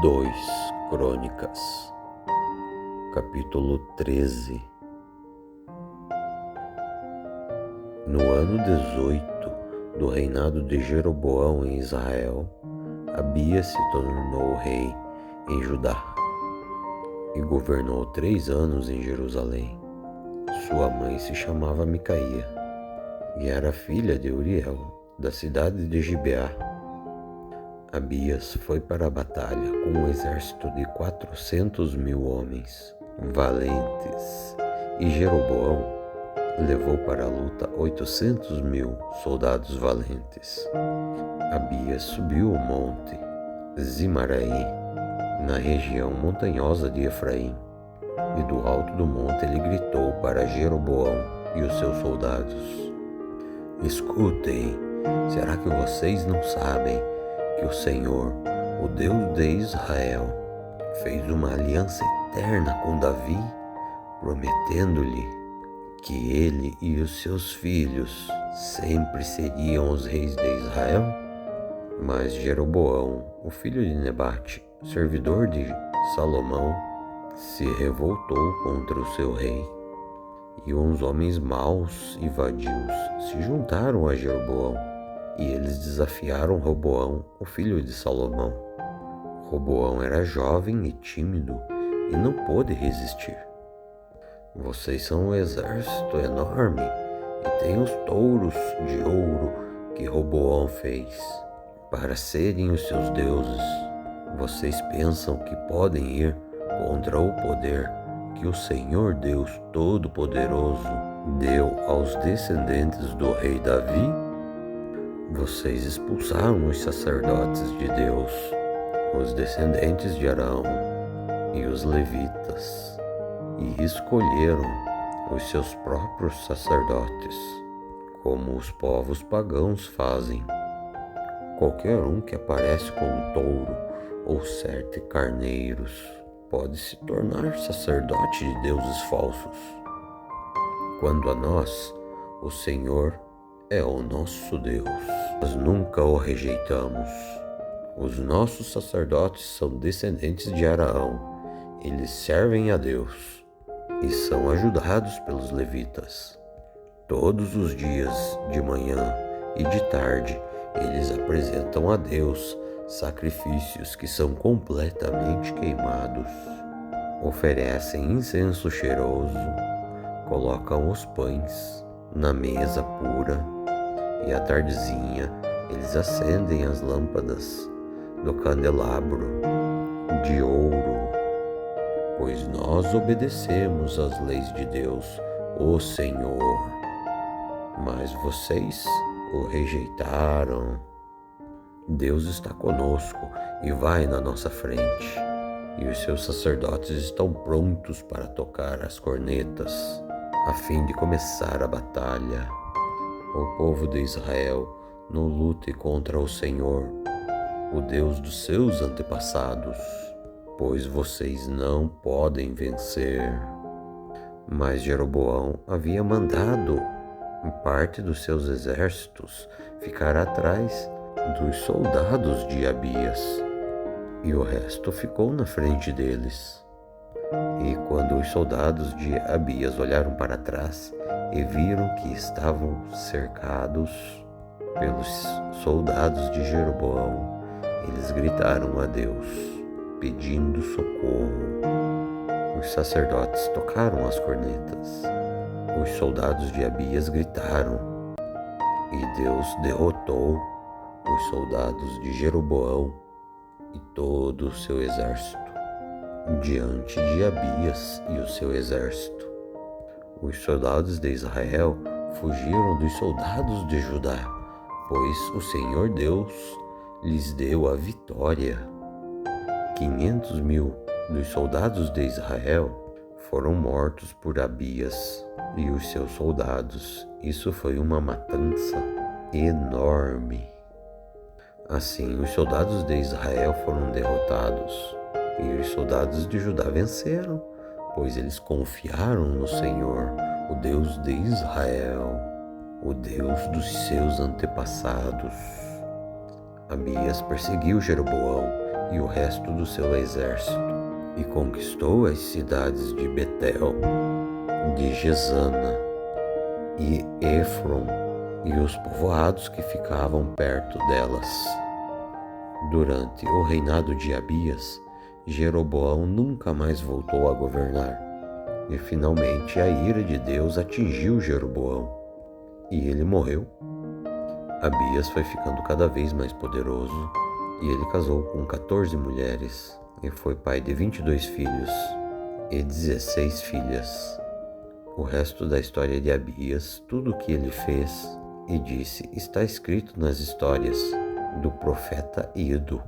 2 Crônicas, capítulo 13. No ano 18 do reinado de Jeroboão em Israel, Abias se tornou rei em Judá e governou 3 anos em Jerusalém. Sua mãe se chamava Micaía e era filha de Uriel, da cidade de Gibeá. Abias foi para a batalha com um exército de 400.000 homens valentes, e Jeroboão levou para a luta 800.000 soldados valentes. Abias subiu o monte Zimaraim, na região montanhosa de Efraim, e do alto do monte ele gritou para Jeroboão e os seus soldados: Escutem, será que vocês não sabem que o Senhor, o Deus de Israel, fez uma aliança eterna com Davi, prometendo-lhe que ele e os seus filhos sempre seriam os reis de Israel? Mas Jeroboão, o filho de Nebate, servidor de Salomão, se revoltou contra o seu rei. E uns homens maus e vadios se juntaram a Jeroboão, e eles desafiaram Roboão, o filho de Salomão. Roboão era jovem e tímido e não pôde resistir. Vocês são um exército enorme e têm os touros de ouro que Roboão fez para serem os seus deuses. Vocês pensam que podem ir contra o poder que o Senhor Deus Todo-Poderoso deu aos descendentes do rei Davi? Vocês expulsaram os sacerdotes de Deus, os descendentes de Arão e os levitas, e escolheram os seus próprios sacerdotes, como os povos pagãos fazem. Qualquer um que aparece com um touro ou 7 carneiros pode se tornar sacerdote de deuses falsos. Quando a nós, o Senhor é o nosso Deus, nós nunca o rejeitamos. Os nossos sacerdotes são descendentes de Arão, eles servem a Deus e são ajudados pelos levitas. Todos os dias, de manhã e de tarde, eles apresentam a Deus sacrifícios que são completamente queimados. Oferecem incenso cheiroso, colocam os pães na mesa pura, e à tardezinha eles acendem as lâmpadas do candelabro de ouro, pois nós obedecemos às leis de Deus, o Senhor. Mas vocês o rejeitaram. Deus está conosco e vai na nossa frente, e os seus sacerdotes estão prontos para tocar as cornetas, a fim de começar a batalha. O povo de Israel não lute contra o Senhor, o Deus dos seus antepassados, pois vocês não podem vencer. Mas Jeroboão havia mandado parte dos seus exércitos ficar atrás dos soldados de Abias, e o resto ficou na frente deles. E quando os soldados de Abias olharam para trás e viram que estavam cercados pelos soldados de Jeroboão, eles gritaram a Deus, pedindo socorro. Os sacerdotes tocaram as cornetas. Os soldados de Abias gritaram, e Deus derrotou os soldados de Jeroboão e todo o seu exército diante de Abias e o seu exército. Os soldados de Israel fugiram dos soldados de Judá, pois o Senhor Deus lhes deu a vitória. 500.000 dos soldados de Israel foram mortos por Abias e os seus soldados. Isso foi uma matança enorme. Assim, os soldados de Israel foram derrotados, e os soldados de Judá venceram, pois eles confiaram no Senhor, o Deus de Israel, o Deus dos seus antepassados. Abias perseguiu Jeroboão e o resto do seu exército, e conquistou as cidades de Betel, de Gesana e Efron, e os povoados que ficavam perto delas. Durante o reinado de Abias, Jeroboão nunca mais voltou a governar, e finalmente a ira de Deus atingiu Jeroboão, e ele morreu. Abias foi ficando cada vez mais poderoso, e ele casou com 14 mulheres, e foi pai de 22 filhos e 16 filhas. O resto da história de Abias, tudo o que ele fez e disse, está escrito nas histórias do profeta Ido.